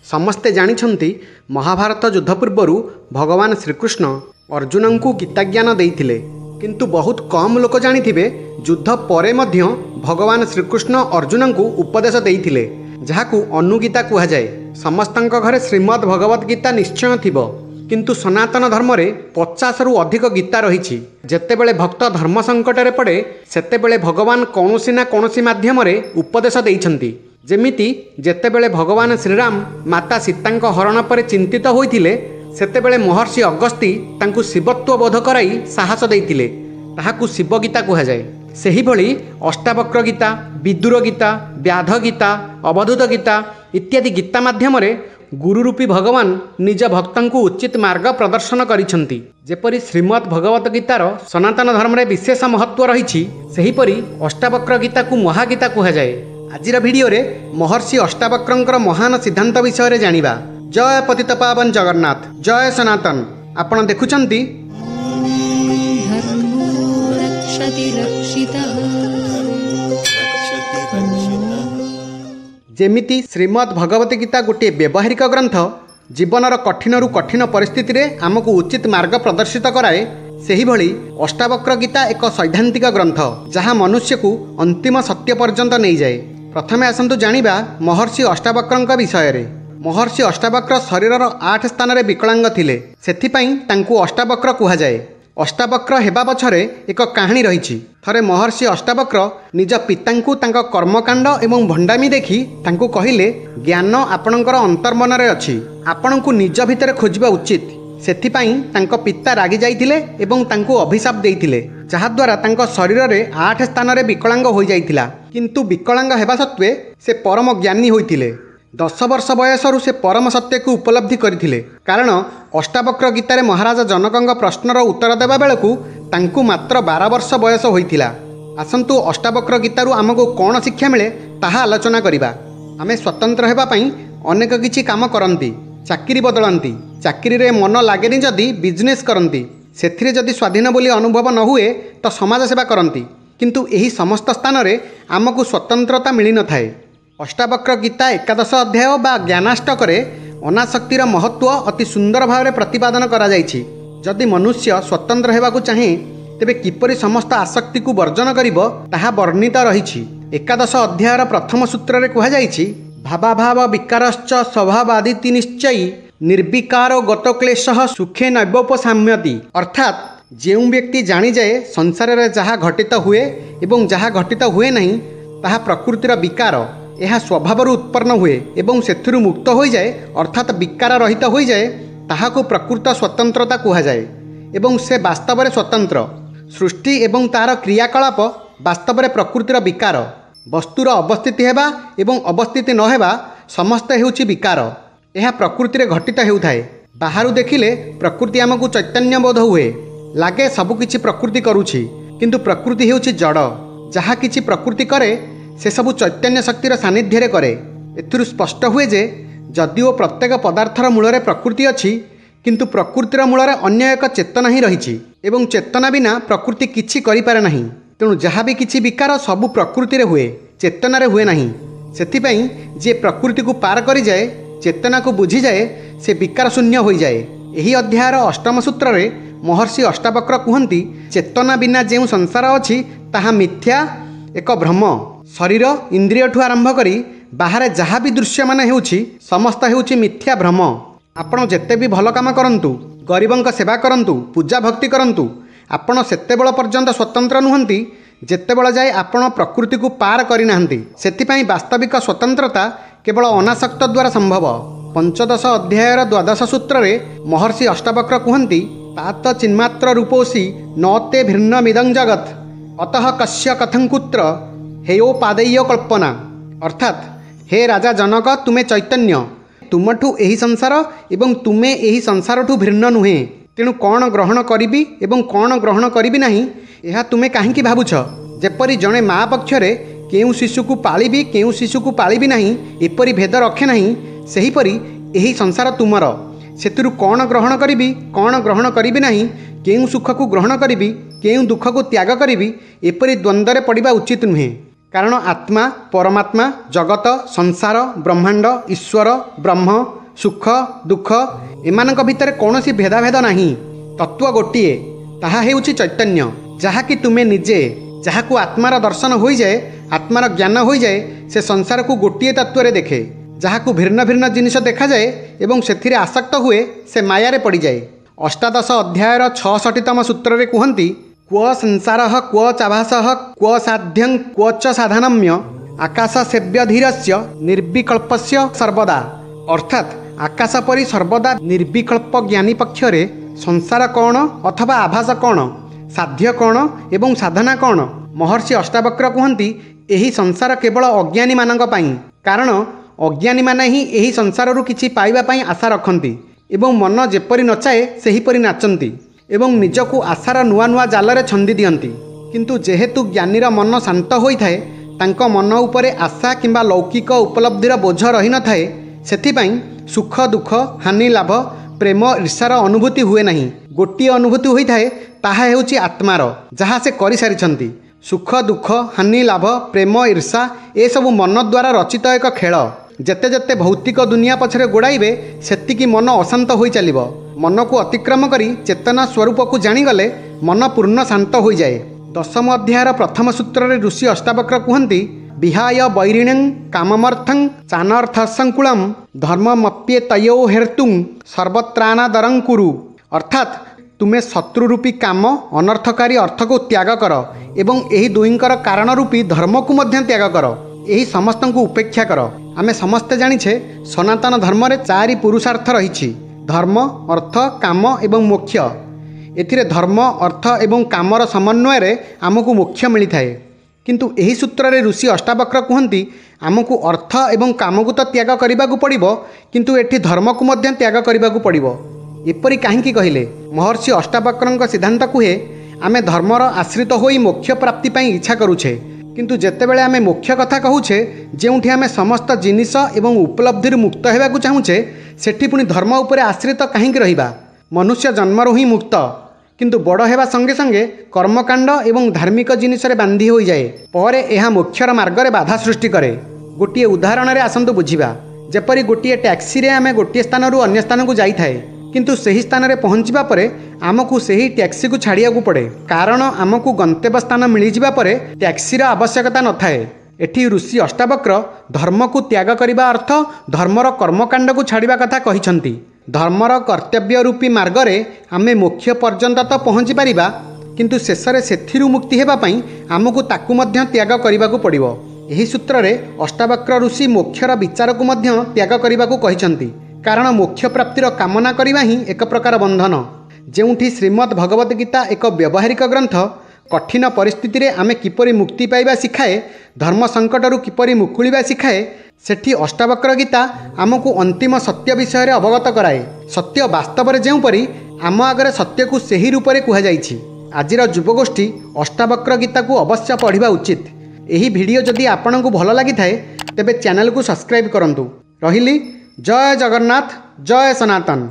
समस्ते जानिछन्ति महाभारत युद्ध पूर्व भगवान श्रीकृष्ण अर्जुन को गीताज्ञान देइथिले, किंतु बहुत कम लोक जानिथिबे युद्ध परे मध्य भगवान श्रीकृष्ण अर्जुन को उपदेश देइथिले, जहाकू अनुगीता कहा जाए। समस्तंक घरे श्रीमद् भगवत गीता निश्चय थिबो, किंतु सनातन धर्म रे 50 रु अधिक गीता रही। जेतेबेले भक्त धर्म संकटरे पड़े सेतेबेले भगवान कौनसी ना कौनसी माध्यम रे उपदेश देइछन्ति। जेमिति जेतेबेले भगवान श्रीराम माता सीतांक हरण पर चिंतित होइथिले सेतेबेले महर्षि अगस्ती तांकु शिवत्व बोध कराई साहस देइथिले, ताहाकू शिव गीता कहा जाए। सेही भली अष्टावक्र गीता, विदुर गीता, व्याध गीता, अवधूत गीता इत्यादि गीता माध्यम रे गुरुरूपी भगवान निज भक्तंकु उचित मार्ग प्रदर्शन करिछन्ति। जेपरि श्रीमद् भगवत गीतार सनातन धर्म रे विशेष महत्व रहिछि, सेहीपरि अष्टावक्र गीता को महागीता कहा जाए। आजिर भिडियो रे महर्षि अष्टावक्रंकर महान सिद्धांत विषय रे जानिबा। जय पतित पावन जगन्नाथ, जय सनातन। आपण देखुछन्ति जेमिति श्रीमद् भगवत गीता गोटे व्यावहारिक ग्रंथ जीवनर कठिन रु कठिन परिस्थिति रे आमको उचित मार्ग प्रदर्शित कराए, सेही भली अष्टावक्र गीता एक सैद्धांतिक ग्रंथ जहाँ मनुष्य को अंतिम सत्य पर्यंत नहीं जाए। प्रथमे आसंतु जानिबा महर्षि अष्टावक्रंक विषय रे। महर्षि अष्टावक्र शरीरर 8 स्थान रे विकलांग थिले, सेथिपई तांकु अष्टावक्र कहा जाए। अष्टावक्र हेबा पछरे एक कहानी रही। थरे महर्षि अष्टावक्र निज पितांकु तांक कर्मकांड एवं भंडामी देखि तांकु कहिले, ज्ञान आपणकर अंतर्मन रे अछि, आपणकु निज भितर खोजिबा उचित। सेथिपई तांक पिता रागी जाइथिले एवं तांकु अभिशाप देइथिले, जहा द्वारा तांक शरीर रे 8 स्थान रे विकलांग होई जाइथिला। किंतु विकलांग हेबा सत्वे से परम ज्ञानी होइथिले। 10 वर्ष बयसरु से परम सत्य को उपलब्धि करथिले, कारण अष्टावक्र गीतारे महाराज जनकंग प्रश्नर उत्तर देबा बेलकु तांकु मात्र 12 वर्ष बयस होइथिला। आसंतु अष्टावक्र गीतारु आमको कौन शिक्षा मिले ताहा आलोचना करिबा। आमे स्वतंत्र हेबा पई अनेक किछि काम करंती, चाकरी बदलंती, चाकरी रे मन लागेनी जदि बिजनेस करंती, सेथिरे जदि स्वाधीन बोली अनुभव न हुए तो समाज सेवा करंती, किंतु एही समस्त स्थान रे आमको स्वतंत्रता मिली न थाए। अष्टावक्र गीता 11 अध्याय बा ज्ञानाष्टक अनासक्तिर महत्व अति सुंदर भाव प्रतिपादन करा जाइछि। जदि मनुष्य स्वतंत्र हेबाकु चाहे तेबे किपरि समस्त आसक्ति को वर्जन करिबो ताहा वर्णित रहिछि। 11 अध्यायर प्रथम सूत्र रे कहा जाइछि, भावाभाव विकारश्च स्वभावादिति निश्चयी निर्विकारो गतक्लेशः सुखे नैवोपसाम्यति। अर्थात जेउ व्यक्ति जानी जाए संसार रे जहा घटित हुए एवं जहा घटित हुए नहीं ताहा प्रकृतिर विकार, यह स्वभाव उत्पन्न हुए एवं सेथिरु मुक्त हो जाए, अर्थात विकार रहित हो जाए, ताहाको प्रकृत स्वतंत्रता कहा जाए। एवं से वास्तव में स्वतंत्र। सृष्टि एवं तार क्रियाकलाप वास्तव में प्रकृतिर विकार। वस्तुर अवस्थिति हेबा एवं अवस्थिति न हेबा समस्त हेउछि विकार। यह प्रकृति रे घटित हेउथाए। बाहरु देखिले प्रकृति आमको चैतन्य बोध हुए, लागे सबकिछि प्रकृति करुछि, किंतु प्रकृति हेउछि जड़। जहा किछि प्रकृति करे से सबु चैतन्य शक्तिर सानिध्य करे। एथिरु स्पष्ट हुए जे जदिओ प्रत्येक पदार्थर मूल प्रकृति अछि, किंतु प्रकृतिर मूल अन्य एक चेतना ही रही एवं चेतना बिना प्रकृति किछि करि पारे नाही। तेणु जहाँ भी किछि विकार सबु प्रकृति रे हुए, चेतना रे हुए नाही। सेथिपई जे प्रकृति को पार करि जाए, चेतना को बुझी जाए, से विकार शून्य हो जाए। एही अध्यायर 8म सूत्र रे महर्षि अष्टावक्र कहन्ति, चेतना बिना जेउ संसार अछि ताहा मिथ्या, एक भ्रम। शरीर इंद्रिय ठू आरंभ करी बाहर जहाँ भी दृश्य मान हेउछि समस्त हेउछि मिथ्या भ्रम। आपण जेते भी भल काम करंतु, गरीबंक सेवा करंतु, पूजा भक्ति करंतु, आपण सेतेबेल पर्यंत स्वतंत्र नुहंती जेतेबेल जाए आपण प्रकृति को पार करि नाहंती। सेथिपई वास्तविक स्वतंत्रता केवल अनासक्त द्वारा संभव। 15 अध्यायर 12 सूत्र रे महर्षि अष्टावक्र कहन्ति, तात चिन्मात्र रूपोसी न ते भिन्नमिदं जगत् अतः कस्य कथं कुत्र हेयो पादेय कल्पना। अर्थात हे राजा जनक, तुमे चैतन्य, तुमठू एही संसार एवं तुमे एही संसार ठू भिन्न नुहे। तेणु कौन ग्रहण करिबी एवं कौन ग्रहण करिबी नाही एहा तुमे काहींकी भाबुछ। जेपरि जणे माँ पक्षरे केउ शिशु को पालिबी केउ शिशु को पालिबी नाही एपरि भेद रखे नाही, सेहीपरि एही संसार तुमर। सेतिरु कौन ग्रहण करिबी कौन ग्रहण करिबी नाही, केउ सुख को ग्रहण करिबी केउ दुख को त्याग करिबी, एपरि द्वंद्व रे पड़िबा उचित नुहे। कारण आत्मा परमात्मा जगत संसार ब्रह्मांड ईश्वर ब्रह्म सुख दुख एमानक भितर कौनसी भेदाभेद नहीं। तत्व गोटिए ताहा हेउची चैतन्य जहाँकि तुमे निजे जहाँकु आत्मार दर्शन हो जाए आत्मार ज्ञान हो जाए से संसार को गोटिए तत्व देखे जहाँकु भिन्न भिन्न जिनिस देखा जाए एवं से आसक्त हुए से मायारे पड़ जाए। अष्टादश अध्यायर 66तम सूत्र कहती क्व संसार क्व चाभास क्व साध्यं क्व च साधनम्य आकाश सेव्यधीरस्य निर्विकल्पस्य सर्वदा। अर्थात आकाश परी सर्वदा निर्विकल्प ज्ञानी पक्षरे संसार कौन अथवा आभास कौन साध्य कौन एवं साधना कौन। महर्षि अष्टावक्र कहती यही संसार केवल अज्ञानी मानक पाई कारण अज्ञानी माने ही यही संसाररू किछि पाइबा पाई आशा रखती एवं मन जेपरी नचाए सेहीपरि नाचंती एवं निजको आशार नुआ नुआ जालरे छंदी दियंती। किंतु जेहेतु ज्ञानीर मन शांत होइथाए तांको मन उपरे आशा किंबा लौकिक उपलब्धिर बोझ रही न थाए सेथिपाई सुख दुख हानि लाभ प्रेम ईर्षार अनुभूति हुए नहीं। गोटिए अनुभूति होइथाए ताहा हेउची आत्मार जहाँ से करि सारिछंती। सुख दुख हानि लाभ प्रेम ईर्षा ए सबु मन द्वारा रचित एक खेल। जेते जेते भौतिक दुनिया पछरे गोड़ाइबे सेतिकी मन अशांत होई चलिबो। मन को अतिक्रम करी चेतना स्वरूप को जानीगले मन पूर्ण शांत हो जाए। दशम अध्यायर प्रथम सूत्र ऋषि अष्टावक्र कहती विहाय वैरिण्यं काममर्थं चानर्थसंकुलम धर्ममप्येतयो हेतुं सर्वत्राणादरं कुरु। अर्थात तुमे शत्रुरूपी काम अनर्थकारी अर्थ को त्याग कर एवं यही दुईंकर कारण रूपी धर्म को मध्य त्याग कर यही समस्त को उपेक्षा कर। आमे समस्ते जानिछे सनातन धर्म रे चारि पुरुषार्थ रही धर्म अर्थ काम एवं मोक्ष। एथिरे धर्म अर्थ एवं कामर समन्वय आमको मोक्ष मिलता है। किंतु यही सूत्र रे ऋषि अष्टावक्र कहती आमको अर्थ एवं काम को तो त्याग करने को पड़ो किंतु एठी धर्म को मध्य त्याग करने को पड़ो। एपरी कहीं कहले महर्षि अष्टावक्र सिद्धांत कहे आमे धर्मर आश्रित होई मोक्ष प्राप्ति पाई इच्छा करुछे किंतु जेतेबेले आमे मोक्ष कथा कहूचे जेउठी आमे समस्त जिनिस एवं उपलब्धि मुक्त होगाकू चाहूचे सेठी पुणी धर्म उपरे आश्रित कहीं रहिबा। मनुष्य जन्मरू ही मुक्त किंतु बड़ हेबा संगे संगे कर्मकांड एवं धार्मिक जिनिस रे बांधी हो जाए परे एहा मोक्षर मार्ग रे बाधा सृष्टि करे। गोटे उदाहरण रे आसंतु बुझिबा। जेपरी गोटे टैक्सी रे आमे गोटे स्थान अन्य स्थान को जाई थाए किंतु सही स्थान रे पहुँचवा परे आमको सही टैक्सी को छाड़िया को पड़े कारण आमको गंतव्य स्थान मिल जावा परे टैक्सीर आवश्यकता न थाए। एठी ऋषि अष्टावक्र धर्म को त्याग करने अर्थ धर्मर कर्मकांड को छाड़िबा कथा कहिसंती। धर्मर कर्तव्य रूपी मार्ग रे आमे मोक्ष पर्यंत तो पहुँची पारिबा किंतु शेष रे सेथिरु मुक्ति हेबा पई आमको ताकू मध्य त्याग करने को पड़िबो। एही सूत्र रे अष्टावक्र ऋषि मोक्षर विचार को मध्य त्याग करने को कहिसंती कारण मोक्ष प्राप्तिर कामना करवा ही एक प्रकार बंधन। जेउठी श्रीमद् भगवत गीता एक व्यावहारिक ग्रंथ कठिन परिस्थिति रे आमे किपरि मुक्ति पाइबा शिखाए धर्म संकटरू किपरि मुकुलिबा शिखाए सेठी अष्टावक्र गीता आमको अंतिम सत्य विषय रे अवगत कराए। सत्य वास्तव में जेपरी आम आगरे सत्य को सही रूप से कहुई। आजिर युवगोष्ठी अष्टावक्र गीता को अवश्य पढ़ा उचित। यही वीडियो जदि आपन को भल लगी थाए तेबे चैनल को सब्सक्राइब करंतु। रहिली जय जगन्नाथ जय सनातन।